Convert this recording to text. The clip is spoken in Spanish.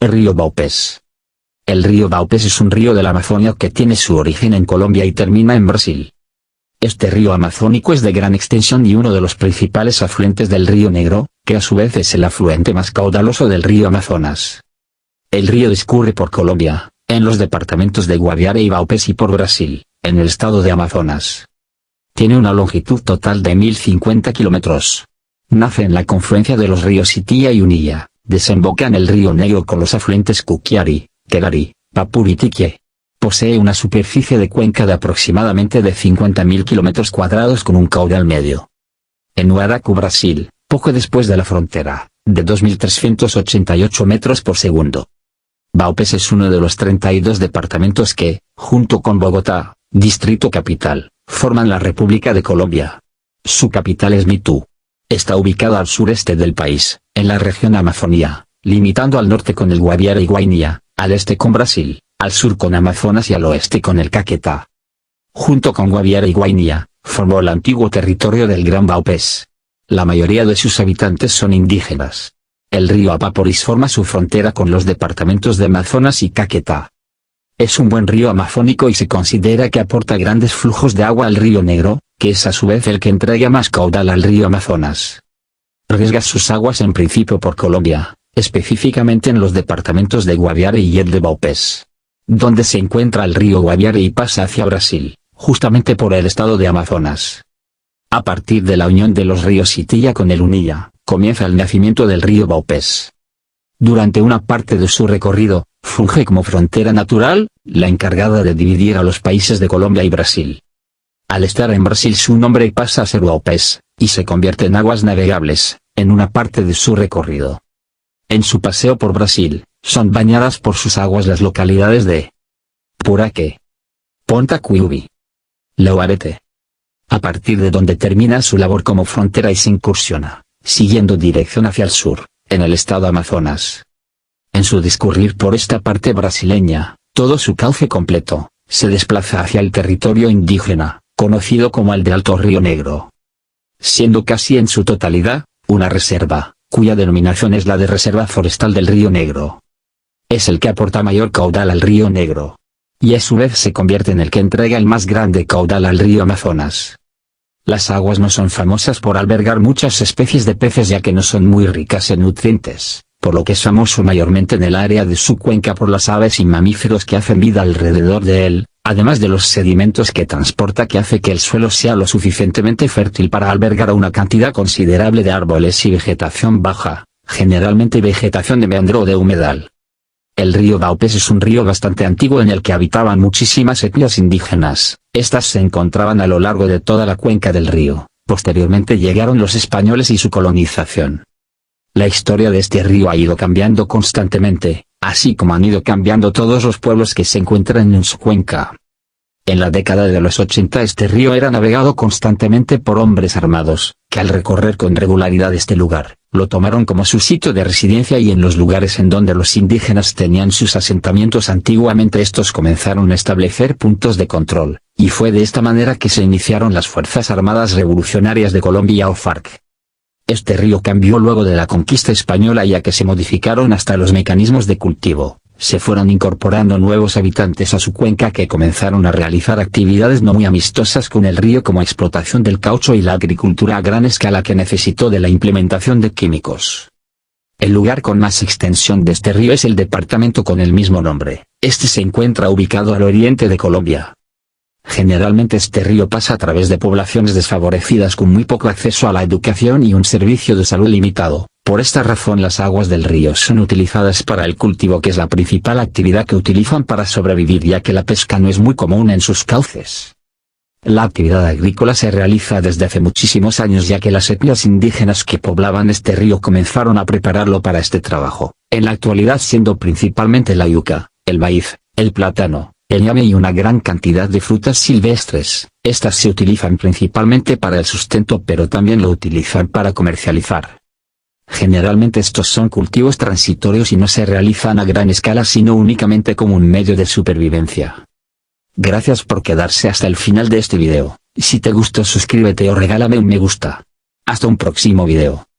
El río Baupés. El río Baupés es un río de la Amazonia que tiene su origen en Colombia y termina en Brasil. Este río amazónico es de gran extensión y uno de los principales afluentes del río Negro, que a su vez es el afluente más caudaloso del río Amazonas. El río discurre por Colombia, en los departamentos de Guaviare y Baupés y por Brasil, en el estado de Amazonas. Tiene una longitud total de 1050 kilómetros. Nace en la confluencia de los ríos Itía y Unilla, desemboca en el río Negro con los afluentes Cuquiari, Querari, Papuri y Tiquié. Posee una superficie de cuenca de aproximadamente de 50.000 kilómetros cuadrados con un caudal medio. En Huaracu, Brasil, poco después de la frontera, de 2.388 metros por segundo. Baupés es uno de los 32 departamentos que, junto con Bogotá, Distrito Capital, forman la República de Colombia. Su capital es Mitú. Está ubicada al sureste del país, en la región Amazonía, limitando al norte con el Guaviare y Guainía, al este con Brasil, al sur con Amazonas y al oeste con el Caquetá. Junto con Guaviare y Guainía, formó el antiguo territorio del Gran Baupés. La mayoría de sus habitantes son indígenas. El río Apáporis forma su frontera con los departamentos de Amazonas y Caquetá. Es un buen río amazónico y se considera que aporta grandes flujos de agua al río Negro, que es a su vez el que entrega más caudal al río Amazonas. Riega sus aguas en principio por Colombia, específicamente en los departamentos de Guaviare y el de Baupés, donde se encuentra el río Guaviare y pasa hacia Brasil, justamente por el estado de Amazonas. A partir de la unión de los ríos Itía con el Unilla, comienza el nacimiento del río Baupés. Durante una parte de su recorrido, funge como frontera natural, la encargada de dividir a los países de Colombia y Brasil. Al estar en Brasil su nombre pasa a ser Baupés, y se convierte en aguas navegables, en una parte de su recorrido. En su paseo por Brasil, son bañadas por sus aguas las localidades de Puraque, Pontaquiubi, Lauarete. A partir de donde termina su labor como frontera y se incursiona, siguiendo dirección hacia el sur, en el estado Amazonas. En su discurrir por esta parte brasileña, todo su cauce completo, se desplaza hacia el territorio indígena, conocido como el de Alto Río Negro. Siendo casi en su totalidad, una reserva, cuya denominación es la de Reserva Forestal del Río Negro. Es el que aporta mayor caudal al Río Negro. Y a su vez se convierte en el que entrega el más grande caudal al río Amazonas. Las aguas no son famosas por albergar muchas especies de peces ya que no son muy ricas en nutrientes, por lo que es famoso mayormente en el área de su cuenca por las aves y mamíferos que hacen vida alrededor de él, además de los sedimentos que transporta que hace que el suelo sea lo suficientemente fértil para albergar a una cantidad considerable de árboles y vegetación baja, generalmente vegetación de meandro o de humedal. El río Baupés es un río bastante antiguo en el que habitaban muchísimas etnias indígenas. Estas se encontraban a lo largo de toda la cuenca del río. Posteriormente llegaron los españoles y su colonización. La historia de este río ha ido cambiando constantemente, así como han ido cambiando todos los pueblos que se encuentran en su cuenca. En la década de los 80 este río era navegado constantemente por hombres armados, que al recorrer con regularidad este lugar, lo tomaron como su sitio de residencia y en los lugares en donde los indígenas tenían sus asentamientos antiguamente estos comenzaron a establecer puntos de control, y fue de esta manera que se iniciaron las Fuerzas Armadas Revolucionarias de Colombia o FARC. Este río cambió luego de la conquista española ya que se modificaron hasta los mecanismos de cultivo. Se fueron incorporando nuevos habitantes a su cuenca que comenzaron a realizar actividades no muy amistosas con el río como explotación del caucho y la agricultura a gran escala que necesitó de la implementación de químicos. El lugar con más extensión de este río es el departamento con el mismo nombre. Este se encuentra ubicado al oriente de Colombia. Generalmente este río pasa a través de poblaciones desfavorecidas con muy poco acceso a la educación y un servicio de salud limitado. Por esta razón las aguas del río son utilizadas para el cultivo que es la principal actividad que utilizan para sobrevivir ya que la pesca no es muy común en sus cauces. La actividad agrícola se realiza desde hace muchísimos años ya que las etnias indígenas que poblaban este río comenzaron a prepararlo para este trabajo, en la actualidad siendo principalmente la yuca, el maíz, el plátano, el ñame y una gran cantidad de frutas silvestres. Estas se utilizan principalmente para el sustento pero también lo utilizan para comercializar. Generalmente estos son cultivos transitorios y no se realizan a gran escala sino únicamente como un medio de supervivencia. Gracias por quedarse hasta el final de este video. Si te gustó suscríbete o regálame un me gusta. Hasta un próximo video.